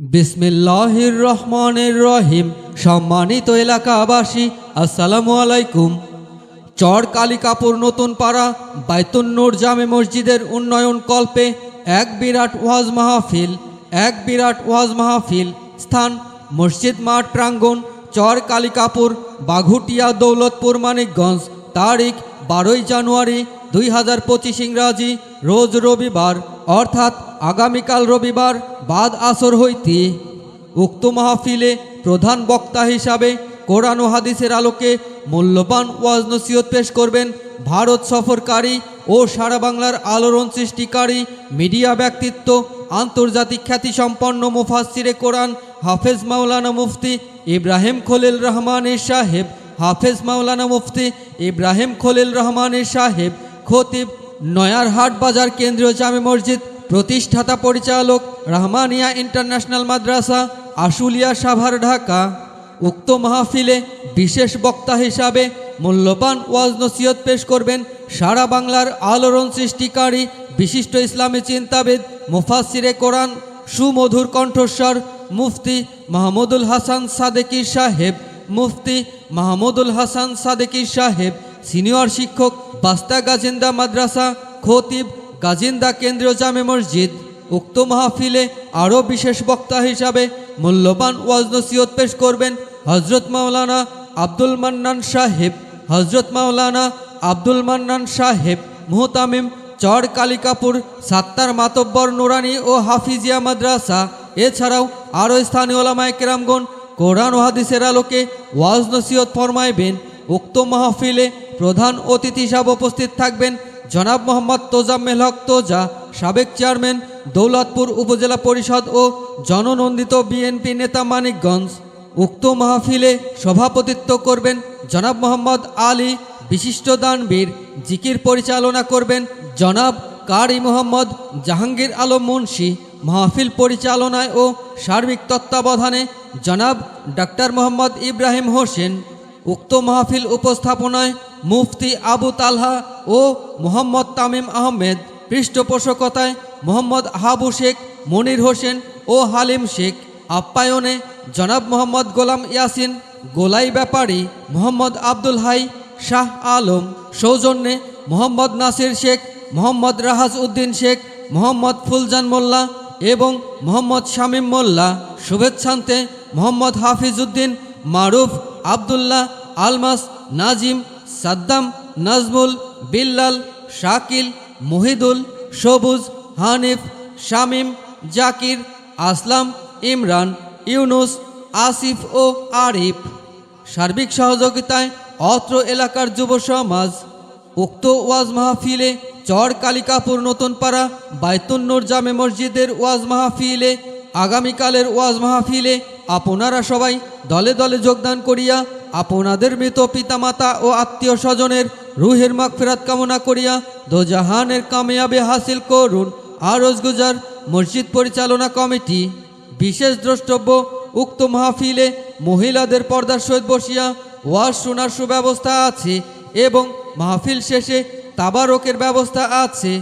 বিসমিল্লাহির রহমানির রহিম। সম্মানিত এলাকাবাসী, আসসালামু আলাইকুম। চর কালিকাপুর নতুন পাড়া বাইতুন নূর জামে মসজিদের উন্নয়ন কল্পে এক বিরাট ওয়াজ মাহফিল। স্থান মসজিদ মাঠ প্রাঙ্গণ, চর কালিকাপুর, বাঘুটিয়া, দৌলতপুর, মানিকগঞ্জ। তারিখ 12 জানুয়ারি 2025 ইংরাজি, রোজ রবিবার, অর্থাৎ আগামীকাল রবিবার বাদ আসর হইতে। উক্ত মাহফিলে প্রধান বক্তা হিসাবে কোরআন ও হাদিসের আলোকে মূল্যবান ওয়াজ নসিহত পেশ করবেন ভারত সফরকারী ও সারা বাংলার আলোড়ন সৃষ্টিকারী মিডিয়া ব্যক্তিত্ব, আন্তর্জাতিক খ্যাতিসম্পন্ন মুফাসসিরে কোরআন হাফেজ মাওলানা মুফতি ইব্রাহিম খলিল রহমানের সাহেব, খতিব, নয়ারহাট বাজার কেন্দ্রীয় জামে মসজিদ, প্রতিষ্ঠাতা পরিচালক, রহমানিয়া ইন্টারন্যাশনাল মাদ্রাসা, আশুলিয়া, সাভার, ঢাকা। উক্ত মাহফিলে বিশেষ বক্তা হিসাবে মূল্যবান ওয়াজ নসিহত পেশ করবেন সারা বাংলার আলোড়ন সৃষ্টিকারী বিশিষ্ট ইসলামী চিন্তাবিদ, মুফাসসিরে কোরআন, সুমধুর কণ্ঠস্বর মুফতি মাহমুদুল হাসান সাদেকি সাহেব, সিনিয়র শিক্ষক, বাস্তা গাজিন্দা মাদ্রাসা, খতিব, গাজিন্দা কেন্দ্রীয় জামে মসজিদ। উক্ত মাহফিলে আরও বিশেষ বক্তা হিসাবে মূল্যবান ওয়াজ নসিহত পেশ করবেন হজরত মাওলানা আব্দুল মান্নান সাহেব, মুহতামিম, চর কালিকাপুর, সাত্তার মাতব্বর নুরানি ও হাফিজিয়া মাদ্রাসা। এছাড়াও আরও স্থানীয় ওলামায়ে কেরামগণ কোরআন ও হাদিসের আলোকে ওয়াজ নসিহত ফরমাইবেন। উক্ত মাহফিলে প্রধান অতিথি হিসাবে উপস্থিত থাকবেন জনাব মোহাম্মদ তোজাম্মেল হক তোজা, সাবেক চেয়ারম্যান, দৌলতপুর উপজেলা পরিষদ ও জননন্দিত বিএনপি নেতা, মানিকগঞ্জ। উক্ত মাহফিলে সভাপতিত্ব করবেন জনাব মোহাম্মদ আলী, বিশিষ্ট দানবীর। জিকির পরিচালনা করবেন জনাব কারি মোহাম্মদ জাহাঙ্গীর আলম মুন্সি। মাহফিল পরিচালনায় ও সার্বিক তত্ত্বাবধানে জনাব ডাক্তার মোহাম্মদ ইব্রাহিম হোসেন। উক্ত মাহফিল উপস্থাপনায় মুফতি আবু তালহা ও মোহাম্মদ তামিম আহমেদ। পৃষ্ঠপোষকতায় মোহাম্মদ হাবু শেখ, মনির হোসেন ও হালিম শেখ। আপ্যায়নে জনাব মোহাম্মদ গোলাম ইয়াসিন, গোলাই ব্যাপারী, মোহাম্মদ আব্দুল হাই, শাহ আলম। সৌজন্যে মোহাম্মদ নাসির শেখ, মোহাম্মদ রাহাজ উদ্দিন শেখ, মোহাম্মদ ফুলজান মোল্লা এবং মোহাম্মদ শামীম মোল্লা। শুভেচ্ছান্তে মোহাম্মদ হাফিজ উদ্দিন, মারুফ, আবদুল্লাহ, আলমাস, নাজিম, সাদ্দাম, নাজমুল, বিল্লাল, শাকিল, মুহিদুল, সবুজ, হানিফ, শামীম, জাকির, আসলাম, ইমরান, ইউনুস, আসিফ ও আরিফ। সার্বিক সহযোগিতায় অত্র এলাকার যুব সমাজ। উক্ত ওয়াজ মাহফিলে চর কালিকাপুর নতুন পাড়া বাইতুন নূর জামে মসজিদের ওয়াজ মাহফিলে, আগামীকালের ওয়াজ মাহফিলে আপনারা সবাই দলে দলে যোগদান করিয়া আপনাদের মৃত পিতামাতা ও আত্মীয় স্বজনের রুহের মাগফিরাত কামনা করিয়া দোজাহানের কামিয়াবি হাসিল করুন। আরজ গুজার মসজিদ পরিচালনা কমিটি। বিশেষ দ্রষ্টব্য, উক্ত মাহফিলে মহিলাদের পর্দার সহিত বসিয়া ওয়াজ শোনার সুব্যবস্থা আছে এবং মাহফিল শেষে তাবারকের ব্যবস্থা আছে।